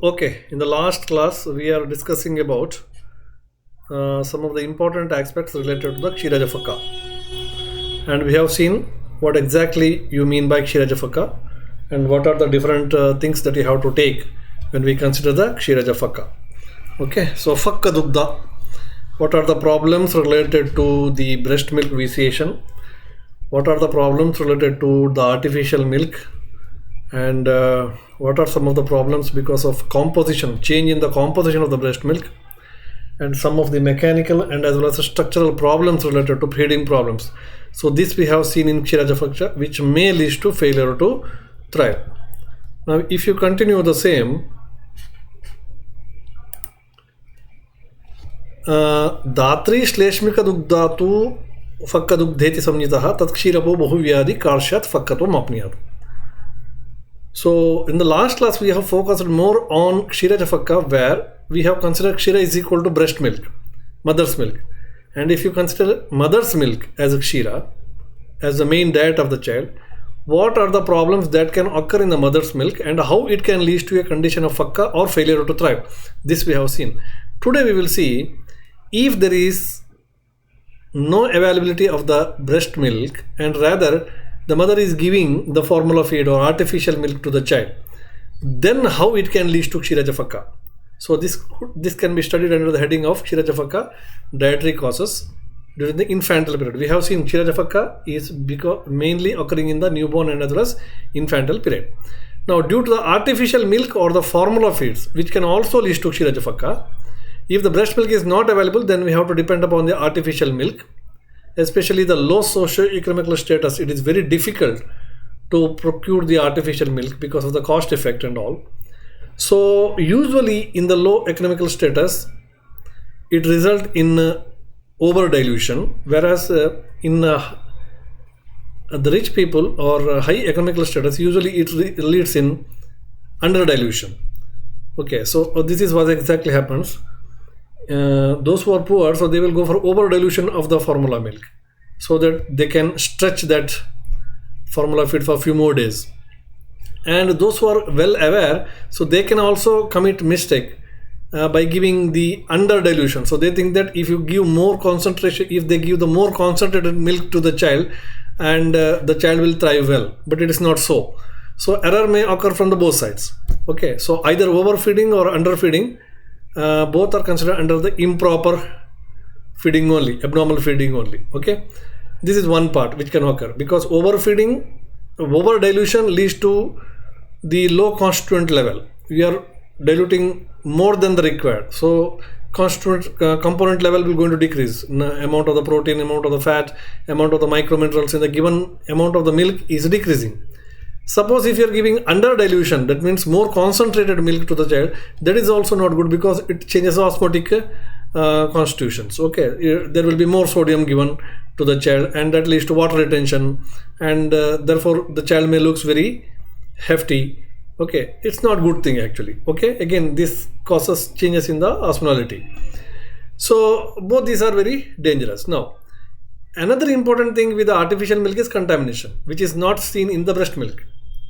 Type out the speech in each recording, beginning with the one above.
Okay, in the last class we are discussing about some of the important aspects related to the Kshiraja Phakka, and we have seen what exactly you mean by Kshiraja Phakka and what are the different things that you have to take when we consider the Kshiraja Phakka. Okay, so Phakka Dugdha, what are the problems related to the breast milk vitiation? What are the problems related to the artificial milk? And what are some of the problems because of composition, change in the composition of the breast milk, and some of the mechanical and as well as the structural problems related to feeding problems. So this we have seen in Kshiraja Phakka, which may lead to failure to thrive. Now if you continue the same, Dhatri श्लेष्मिक दुग्धातु फक्क दुग्धेति संयुतः तत्क्षीरपो बहुव्याधि कार्श्यात् फक्कत्वम् आप्नुयात्. So in the last class we have focused more on Kshiraja Phakka, where we have considered Kshira is equal to breast milk, mother's milk. And if you consider mother's milk as a Kshira, as the main diet of the child, what are the problems that can occur in the mother's milk and how it can lead to a condition of Phakka or failure to thrive. This we have seen. Today we will see if there is no availability of the breast milk and rather the mother is giving the formula feed or artificial milk to the child, then how it can lead to Kshiraja Phakka. So this can be studied under the heading of Kshiraja Phakka dietary causes during the infantile period. We have seen Kshiraja Phakka is mainly occurring in the newborn and as well as infantile period. Now due to the artificial milk or the formula feeds, which can also lead to Kshiraja Phakka, if the breast milk is not available, then we have to depend upon the artificial milk. Especially the low socio-economical status, it is very difficult to procure the artificial milk because of the cost effect and all. So usually in the low economical status, it results in over dilution, whereas in the rich people or high economical status, usually it leads in under dilution. Okay, so this is what exactly happens. Those who are poor, so they will go for over dilution of the formula milk so that they can stretch that formula feed for a few more days. And those who are well aware, so they can also commit mistake by giving the under dilution. So they think that if you give more concentration, if they give the more concentrated milk to the child, and the child will thrive well, but it is not so. So error may occur from the both sides. Okay, so either overfeeding or underfeeding, both are considered under the improper feeding only, abnormal feeding only. Okay, this is one part which can occur because overfeeding, over dilution leads to the low constituent level. We are diluting more than the required, so constituent component level will going to decrease. Amount of the protein, amount of the fat, amount of the microminerals in the given amount of the milk is decreasing. Suppose if you are giving under dilution, that means more concentrated milk to the child, that is also not good because it changes the osmotic constitutions. Okay, there will be more sodium given to the child and that leads to water retention, and therefore the child may looks very hefty. Okay, it's not good thing actually. Okay, again this causes changes in the osmolality. So both these are very dangerous. Now another important thing with the artificial milk is contamination, which is not seen in the breast milk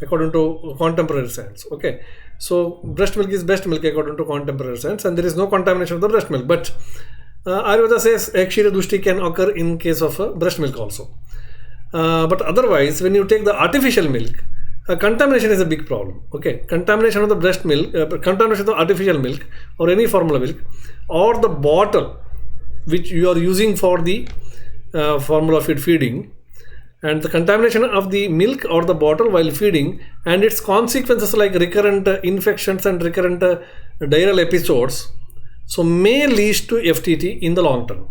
according to contemporary science. Okay, so breast milk is best milk according to contemporary science and there is no contamination of the breast milk, but Ayurveda says Kshira Dushti can occur in case of breast milk also. But otherwise when you take the artificial milk, contamination is a big problem. Okay, contamination of the breast milk, contamination of the artificial milk or any formula milk or the bottle which you are using for the formula feed feeding, and the contamination of the milk or the bottle while feeding and its consequences like recurrent infections and recurrent diarrheal episodes, so may lead to FTT in the long term.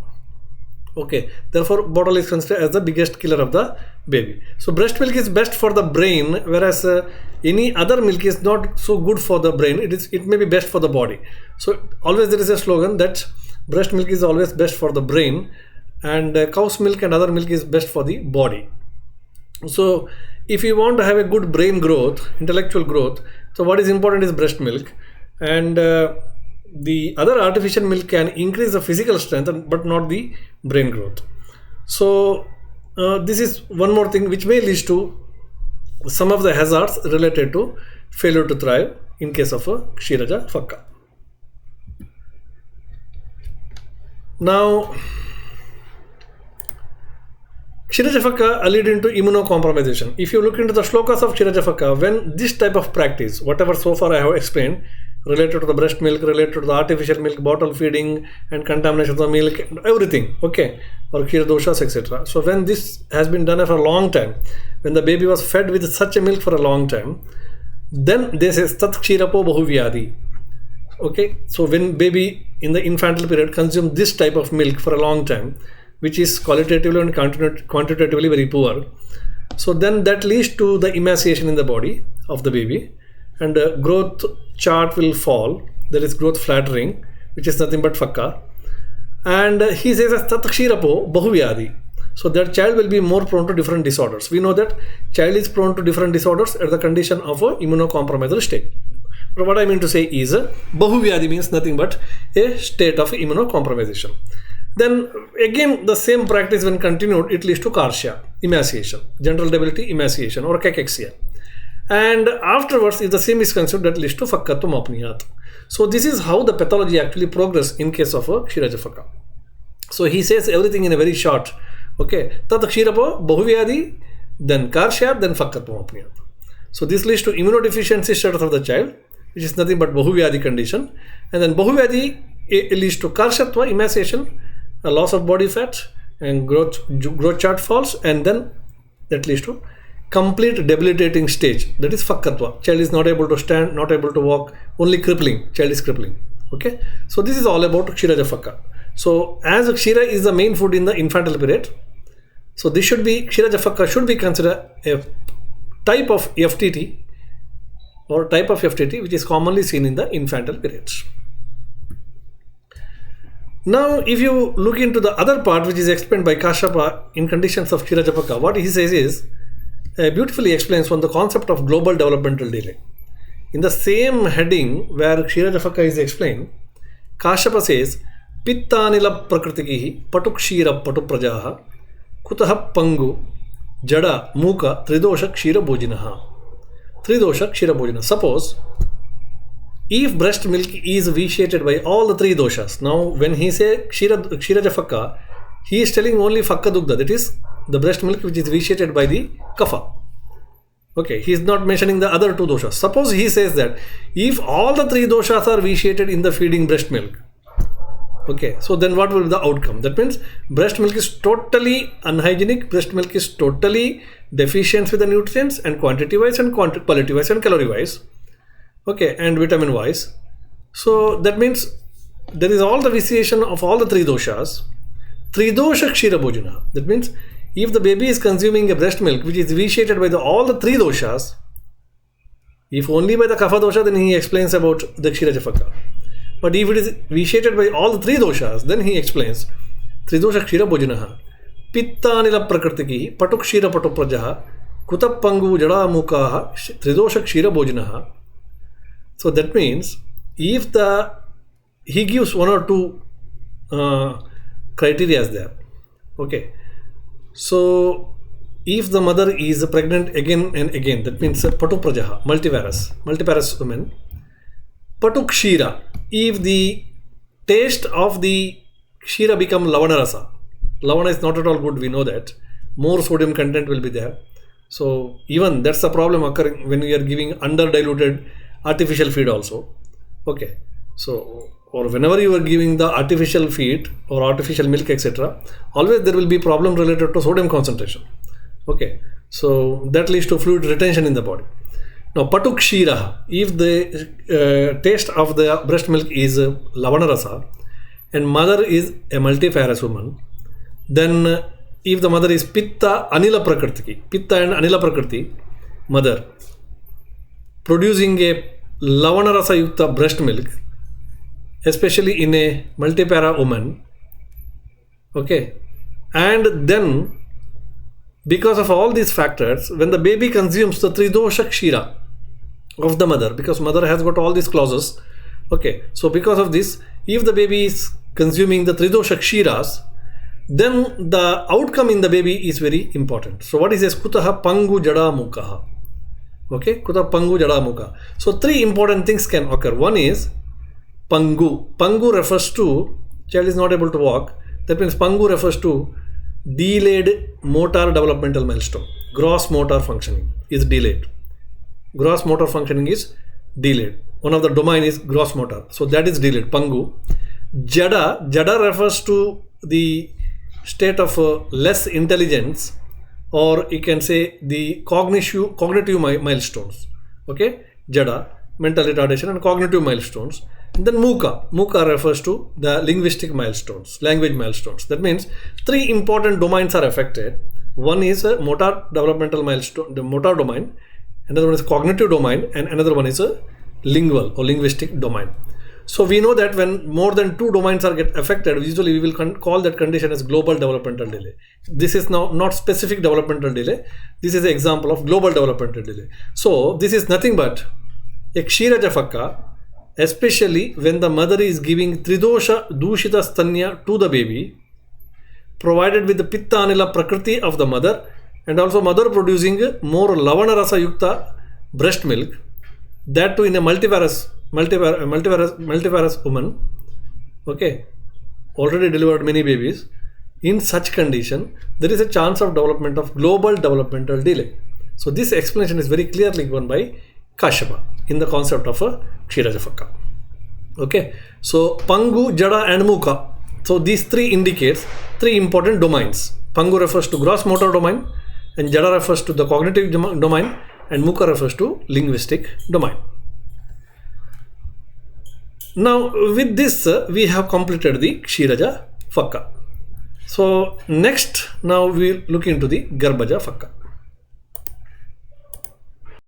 Okay, therefore bottle is considered as the biggest killer of the baby. So breast milk is best for the brain, whereas any other milk is not so good for the brain. It may be best for the body. So always there is a slogan that breast milk is always best for the brain and cow's milk and other milk is best for the body. So if you want to have a good brain growth, intellectual growth, so what is important is breast milk, and the other artificial milk can increase the physical strength but not the brain growth. So this is one more thing which may lead to some of the hazards related to failure to thrive in case of a Kshiraja Phakka. Now, Kshiraja Phakka lead into immunocompromisation. If you look into the shlokas of Kshiraja Phakka, when this type of practice, whatever so far I have explained, related to the breast milk, related to the artificial milk, bottle feeding and contamination of the milk, everything, okay, or Kshira doshas, etc. So when this has been done for a long time, when the baby was fed with such a milk for a long time, then they say Tat Kshirapo Bahuvyadi. Okay, so when baby in the infantile period consume this type of milk for a long time, which is qualitatively and quantitatively very poor, so then that leads to the emaciation in the body of the baby, and growth chart will fall. There is growth flattering, which is nothing but Phakka. And he says as Tat Kshirapo Bahuvyadi. So that child will be more prone to different disorders. We know that child is prone to different disorders at the condition of a immunocompromised state. But what I mean to say is Bahuvyadi means nothing but a state of immunocompromisation. Then again the same practice when continued, it leads to Karsya, emaciation, general debility, emaciation, or cachexia. And afterwards, if the same is considered, that leads to Phakkatvam apniyat. So this is how the pathology actually progress in case of a Kshiraja Phakka. So he says everything in a very short. Okay, Tat Kshirapo Bahuvyadi, then Karsya, then Phakkatvam apniyat. So this leads to immunodeficiency status of the child, which is nothing but Bahuvyadi condition. And then Bahuvyadi leads to Karshatva, emaciation, a loss of body fat, and growth chart falls, and then that leads to complete debilitating stage, that is Phakkatva. Child is not able to stand, not able to walk, only crippling. Child is crippling. Okay, so this is all about Kshiraja Phakka. So as Kshira is the main food in the infantile period, so this should be, Kshiraja Phakka should be considered a type of FTT or type of FTT which is commonly seen in the infantile periods. Now, if you look into the other part which is explained by Kashyapa in conditions of Kshiraja Phakka, what he says is, beautifully explains on the concept of global developmental delay. In the same heading where Kshiraja Phakka is explained, Kashyapa says, Pittanila Prakritikihi Patukshira Patuprajaha Kutaha Pangu Jada Muka Tridosha Kshira Bhojinaha. Tridosha Kshira Bhojina. Suppose if breast milk is vitiated by all the three doshas. Now when he say Kshiraja Phakka, he is telling only Phakka Dugdha, that is the breast milk which is vitiated by the kapha. Okay, he is not mentioning the other two doshas. Suppose he says that if all the three doshas are vitiated in the feeding breast milk, okay, so then what will be the outcome? That means breast milk is totally unhygienic, breast milk is totally deficient with the nutrients and quantity wise and quality wise and calorie wise, okay, and vitamin wise. So that means there is all the vitiation of all the three doshas. Tridosha Kshira Bhojana. That means if the baby is consuming a breast milk which is vitiated by all the three doshas, if only by the kapha dosha, then he explains about the Kshiraja Phakka. But if it is vitiated by all the three doshas, then he explains Tridosha Kshira Bhojanaha Pittanila Prakritiki Patukshira Patuprajaha Kutapangu Jada Mukaha Tridosha Kshira Bhojanaha. So that means if he gives one or two criteria there. Okay. So if the mother is pregnant again and again, that means Patuprajaha, multiparous woman. Patukshira, if the taste of the Kshira become Lavana Rasa. Lavana is not at all good, we know that. More sodium content will be there. So even that's the problem occurring when we are giving under-diluted artificial feed also. Okay. So, or whenever you are giving the artificial feed or artificial milk, etc., always there will be problem related to sodium concentration. Okay. So that leads to fluid retention in the body. Now, Patukshira, if the taste of the breast milk is Lavana Rasa and mother is a multiparous woman, then if the mother is Pitta Anila Prakriti, Pitta and Anila Prakriti, mother, producing a Lavana Rasa Yukta breast milk, especially in a multipara woman, okay, and then because of all these factors, when the baby consumes the Tridosha Kshira of the mother, because mother has got all these clauses, okay, so because of this, if the baby is consuming the Tridosha Kshiras, then the outcome in the baby is very important. So what is this? Kutaha Pangu Jada Mukaha. Okay, Kuta Pangu Jada Muka. So 3 important things can occur. One is Pangu. Pangu refers to child is not able to walk. That means Pangu refers to delayed motor developmental milestone. Gross motor functioning is delayed. Gross motor functioning is delayed. One of the domain is gross motor. So that is delayed. Pangu. Jada refers to the state of less intelligence, or you can say the cognitive milestones. Okay, Jada, mental retardation and cognitive milestones. And then Muka refers to the linguistic milestones, language milestones. That means 3 important domains are affected. One is a motor developmental milestone, the motor domain. Another one is cognitive domain, and another one is a lingual or linguistic domain. So we know that when more than 2 domains are get affected, usually we will call that condition as global developmental delay. This is now not specific developmental delay. This is an example of global developmental delay. So this is nothing but a Kshiraja Phakka, especially when the mother is giving Tridosha Dushita Stanya to the baby, provided with the Pitta Anila Prakriti of the mother, and also mother producing more Lavana Rasa Yukta breast milk, that too in a multivarous woman, okay, already delivered many babies. In such condition, there is a chance of development of global developmental delay. So this explanation is very clearly given by Kashyapa in the concept of a Kshiraja Phakka. Okay, so Pangu, Jada and Muka. So these 3 indicates 3 important domains. Pangu refers to gross motor domain, and Jada refers to the cognitive domain, and Muka refers to linguistic domain. Now with this we have completed the Kshiraja Phakka. So next, now we will look into the Garbhaja Phakka.